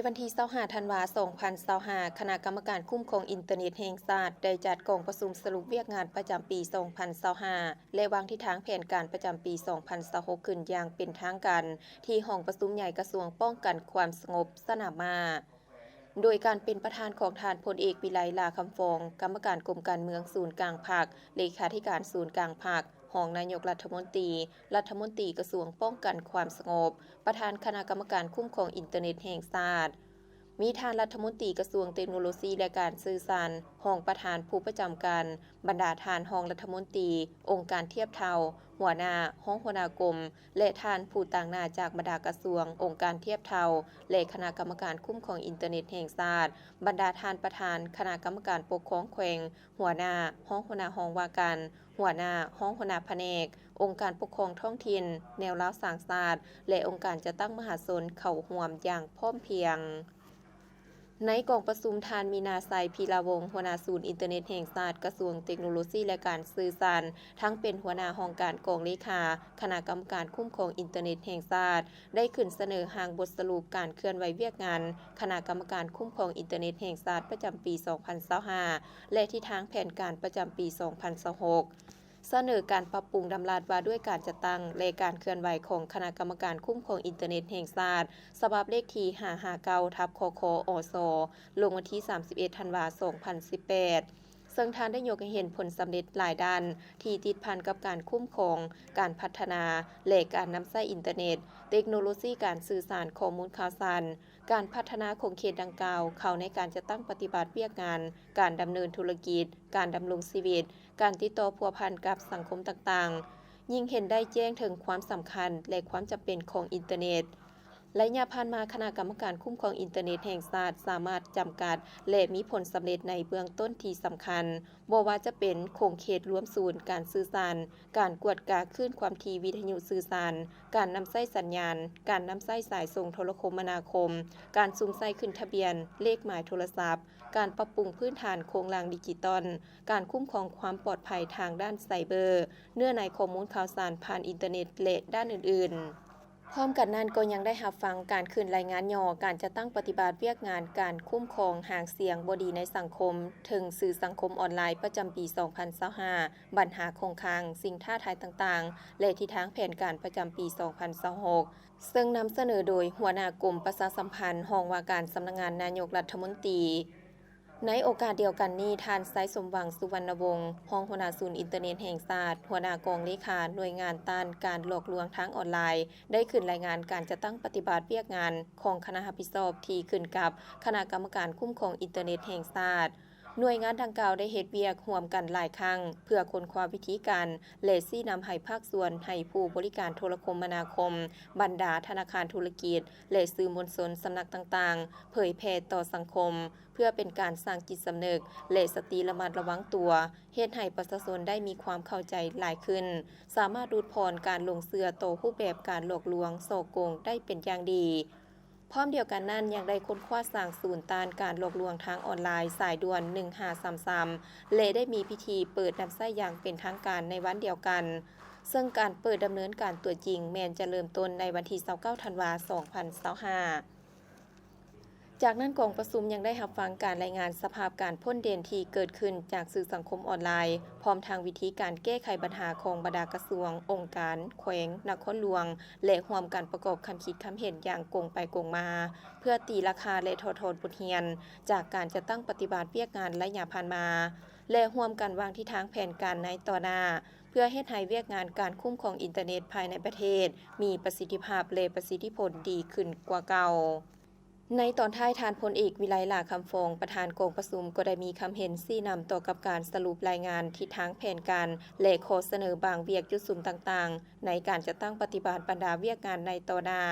วันที่25ธันวาคม2025คณะกรรมการคุ้มครองอินเทอร์เน็ตแห่งชาติได้จัดกองประชุมสรุปเวียกงานประจำปี2025และวางทิศทางแผนการประจำปี2026ขึ้นอย่างเป็นทางการที่ห้องประชุมใหญ่กระทรวงป้องกันความสงบสนามม้าโดยการเป็นประธานของทานพลเอกวิไลลาคำฟองกรรมการกรมการเมืองศูนย์กลางภาคเลขาธิการศูนย์กลางภาครองนายกรัฐมนตรีกระทรวงป้องกันความสงบประธานคณะกรรมการคุ้มครองอินเทอร์เน็ตแห่งชาติมีทานรัฐมนตรีกระทรวงเทคโนโลยีและการสื่อสารรองประธานผู้ประจำการบรรดาทานรองรัฐมนตรีองค์การเทียบเท่าหัวหน้าหัวหน้ากรมและทานผู้ต่างหน้าจากบรรดากระทรวงองค์การเทียบเท่าและคณะกรรมการคุ้มครองอินเทอร์เน็ตแห่งชาติบรรดาทานประธานคณะกรรมการปกครองแขวงหัวหน้าหัวหน้าห้องว่าการหัวหน้าหัวหน้าแผนกองค์การปกครองท้องถิ่นแนวรักษาศาสตร์และองค์การจัดตั้งมหาชนเข้าร่วมอย่างพร้อมเพรียงในกองประชุมทานมีนาไซพีลาวงศ์หัวหน้าศูนย์อินเทอร์เน็ตแห่งชาติกระทรวงเทคโนโลยีและการสื่อสารทั้งเป็นหัวหน้าห้องการกองเลขาคณะกรรมการคุ้มครองอินเทอร์เน็ตแห่งชาติได้ขึ้นเสนอหางบทสรุปการเคลื่อนไหวเวียกงานคณะกรรมการคุ้มครองอินเทอร์เน็ตแห่งชาติประจำปี2025และทิศทางแผนการประจำปี2026เสนอการปรับปรุงดำราดว่าด้วยการจัดตั้งและการเคลื่อนไหวของคณะกรรมการคุ้มครองอินเทอร์เน็ตแห่งชาติฉบับเลขที่559/คคอสลงวันที่31ธันวาคม2018ซึ่งท่านได้ยกให้เห็นผลสำเร็จหลายด้านที่ติดพันกับการคุ้มครองการพัฒนาและการนำใช้อินเทอร์เน็ตเทคโนโลยีการสื่อสารข้อมูลข่าวสารการพัฒนาของเขตดังกล่าวเข้าในการจะตั้งปฏิบัติเวียกงานการดำเนินธุรกิจการดำรงชีวิตการติดต่อพัวพันกับสังคมต่างๆยิ่งเห็นได้แจ้งถึงความสำคัญและความจำเป็นของอินเทอร์เน็ตและยาผ่านมาคณะกรรมการคุ้มครองอินเทอร์เน็ตแห่งชาติสามารถจำกัดและมีผลสำเร็จในเบื้องต้นที่สำคัญบ่ว่าจะเป็นโครงเขตรวมศูนย์การสื่อสารการกวดกาคลื่นความถี่วิทยุสื่อสารการนำใช้สัญญาณการนำใช้สายส่งโทรคมนาคมการซุ่มใช้ขึ้นทะเบียนเลขหมายโทรศัพท์การปรับปรุงพื้นฐานโครงหลังดิจิตอลการคุ้มครองความปลอดภัยทางด้านไซเบอร์เนื้อในข้อมูลข่าวสารผ่านอินเทอร์เน็ตและด้านอื่นๆพร้อมกันนั้นก็ยังได้รับฟังการคืนรายงานย่อการจะตั้งปฏิบัติเวียกงานการคุ้มครองห่างเสียงบดีในสังคมถึงสื่อสังคมออนไลน์ประจำปี2025ปัญหาคงค้างสิ่งท้าทายต่างๆและทิศทางแผนการประจำปี2026ซึ่งนำเสนอโดยหัวหน้ากรมประชาสัมพันธ์ห้องว่าการสำนักงานนายกรัฐมนตรีในโอกาสเดียวกันนี้ท่านไซสมหวังสุวรรณวงศ์รองหัวหน้าศูนย์อินเทอร์เน็ตแห่งชาติหัวหน้ากองเลขาหน่วยงานต้านการหลอกลวงทางออนไลน์ได้ขึ้นรายงานการจะตั้งปฏิบัติเวียกงานของคณะรับผิดชอบที่ขึ้นกับคณะกรรมการคุ้มครองอินเทอร์เน็ตแห่งชาติหน่วยงานดังกล่าวได้เฮ็ดเวียกร่วมกันหลายครั้งเพื่อค้นคว้าวิธีการและชี้นำให้ภาคส่วนให้ผู้บริการโทรคมนาคมบรรดาธนาคารธุรกิจและสื่อมวลชนสำนักต่างๆเผยแพร่ต่อสังคมเพื่อเป็นการสร้างจิตสำนึกและสติระมัดระวังตัวเฮ็ดให้ประชาชนได้มีความเข้าใจหลายขึ้นสามารถลดพรการลงเชื่อต่อรูปแบบการหลอกลวงฉ้อโกงได้เป็นอย่างดีพร้อมเดียวกันนั้นยังได้ค้นคว้าสร้างศูนย์ต้านการหลอกลวงทางออนไลน์สายด่วน1533และได้มีพิธีเปิดนำใช้อย่างเป็นทางการในวันเดียวกันซึ่งการเปิดดำเนินการตัวจริงแม้นจะเริ่มต้นในวันที่29ธันวาคม2025จากนั้นกองประชุมยังได้รับฟังการรายงานสภาพการพ้นเด่นที่เกิดขึ้นจากสื่อสังคมออนไลน์พร้อมทางวิธีการแก้ไขปัญหาของบรรดากระทรวงองค์การแขวงนครหลวงและร่วมกันประกอบคำคิดคำเห็นอย่างกงไปกงมาเพื่อตีราคาและถอดถอนบทเรียนจากการจะตั้งปฏิบัติเวียกงานระยะผ่านมาและร่วมกันวางทิศทางแผนการในต่อหน้าเพื่อเฮ็ดให้เวียกงานการคุ้มครองอินเทอร์เน็ตภายในประเทศมีประสิทธิภาพและประสิทธิผลดีขึ้นกว่าเก่าในตอนท้ายทานพลเอกวิไลลาคำฟองประธานกองประชุมก็ได้มีคำเห็นชี้นำต่อกับการสรุปรายงานทิศทางแผนการและข้อเสนอบางเวียกจุดสุ่มต่างๆในการจะตั้งปฏิบัติบรรดาเวียกงานในต่อหน้า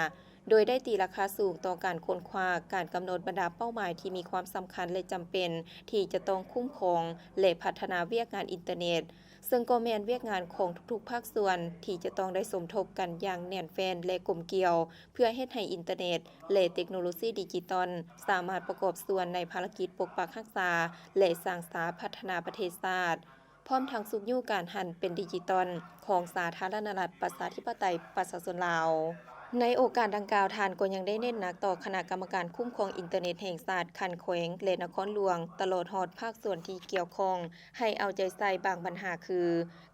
โดยได้ตีราคาสูงต่อการค้นคว้าการกำหนดบรรดาเป้าหมายที่มีความสำคัญและจำเป็นที่จะต้องคุ้มครองและพัฒนาเวียกงานอินเทอร์เน็ตซึ่งก็แม่นเวียกงานของทุกๆภาคส่วนที่จะต้องได้สมทบกันอย่างแน่นแฟ้นและกลมเกลียวเพื่อเฮ็ดให้อินเทอร์เน็ตและเทคโนโลยีดิจิตอลสามารถประกอบส่วนในภารกิจปกปักรักษาและสร้างสรรค์พัฒนาประเทศชาติพร้อมทั้งสุขอยู่การหันเป็นดิจิตอลของสาธารณรัฐประชาธิปไตยประชาชนลาว ในโอกาสดังกล่าวทานก็ยังได้เน้นหนักต่อคณะกรรมการคุ้มครองอินเทอร์เน็ตแห่งชาติคันแขวงและนครหลวงตลอดฮอดภาคส่วนที่เกี่ยวข้องให้เอาใจใส่บางปัญหาคือ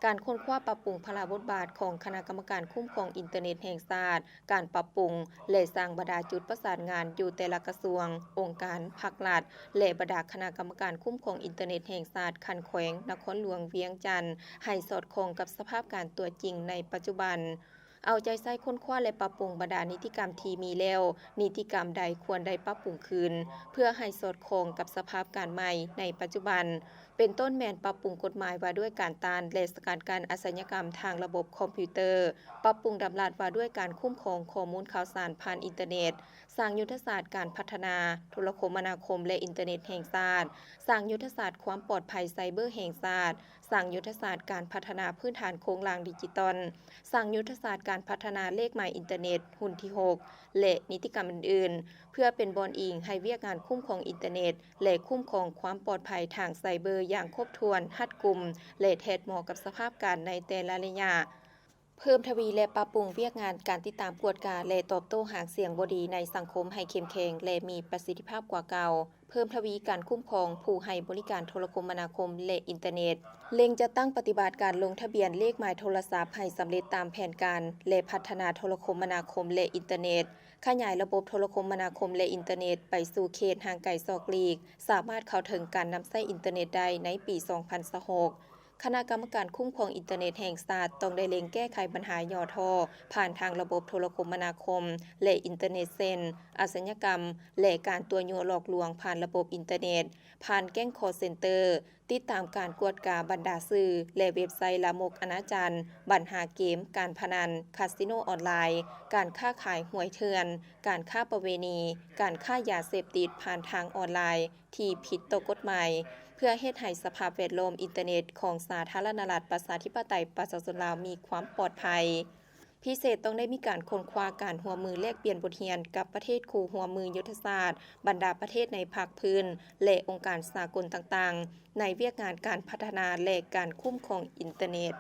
การค้นคว้าปรับปรุงพระบทบาทของคณะกรรมการคุ้มครองอินเทอร์เน็ตแห่งชาติการปรับปรุงและสร้างบรรดาจุดประสานงานอยู่แต่ละกระทรวง องค์การภาครัฐและบรรดาคณะกรรมการคุ้มครองอินเทอร์เน็ตแห่งชาติคันแขวงนครหลวงเวียงจันทน์ให้สอดคล้องกับสภาพการตัวจริงในปัจจุบัน เอาใจใส่ค้นคว้าและปรับปรุงบรรดานิติกรรมที่มีแล้วนิติกรรมใดควรได้ปรับปรุงคืนเพื่อให้สอดคล้องกับสภาพการใหม่ในปัจจุบัน เป็นต้นแมนปรับปรุงกฎหมายว่าด้วยการต้านและสกัดการอาชญากรรมทางระบบคอมพิวเตอร์ ปรับปรุงดำรัสว่าด้วยการคุ้มครองข้อมูลข่าวสารผ่านอินเทอร์เน็ต สร้างยุทธศาสตร์การพัฒนาโทรคมนาคมและอินเทอร์เน็ตแห่งชาติสร้างยุทธศาสตร์ความปลอดภัยไซเบอร์แห่งชาติสร้างยุทธศาสตร์การพัฒนาพื้นฐานโครงสร้างดิจิตอลสร้างยุทธศาสตร์การพัฒนาเลขหมายอินเทอร์เน็ตหุ้นที่ 6 และนิติกรรมอื่นๆ เพื่อเป็นบอนอิงให้เวียกงานคุ้มครองอินเทอร์เน็ตและคุ้มครองความปลอดภัยทางไซเบอร์อย่างครบถ้วนรัดกุมและแทดเหมาะกับสภาพการในแต่ละระยะ เพิ่มทวีและปรับปรุงเวียกงานการติดตามกวดกาและตอบโต้หากเสียงบดีในสังคมให้เข้มแข็งและมีประสิทธิภาพกว่าเก่า เพิ่มทวีการคุ้มครองผู้ให้บริการโทรคมนาคมและอินเทอร์เน็ตเล็งจะตั้งปฏิบัติการลงทะเบียนเลขหมายโทรศัพท์ให้สำเร็จตามแผนการและพัฒนาโทรคมนาคมและอินเทอร์เน็ตขยายระบบโทรคมนาคมและอินเทอร์เน็ตไปสู่เขตห่างไกลซอกลีกสามารถเข้าถึงการนำใช้อินเทอร์เน็ตได้ในปี 2026คณะกรรมการคุ้มครองอินเทอร์เน็ตแห่งชาติต้องได้เล็งแก้ไขปัญหาย่อท่อผ่านทางระบบโทรคมนาคมและอินเทอร์เน็ตเซ็นอาชญากรรมและการตัวยั่วหลอกลวงผ่านระบบอินเทอร์เน็ตผ่านแก๊งคอลเซ็นเตอร์ติดตามการกวดกาบรรดาสื่อและเว็บไซต์ลามกอนาจารบัญหาเกมการพนันคาสิโนออนไลน์การค้าขายหวยเถื่อนการค้าประเวณีการค้ายาเสพติดผ่านทางออนไลน์ที่ผิดต่อกฎหมายเพื่อเฮ็ดให้สภาพแวดล้อมอินเทอร์เน็ตของสาธารณรัฐประชาธิปไตยประชาชนลาวมีความปลอดภัยพิเศษต้องได้มีการค้นคว้าการหัวมือแลกเปลี่ยนบทเรียนกับประเทศคู่หัวมือยุทธศาสตร์บรรดาประเทศในภาคพื้นและองค์การสากลต่างๆในเวียกงานการพัฒนาและการคุ้มครองอินเทอร์เน็ต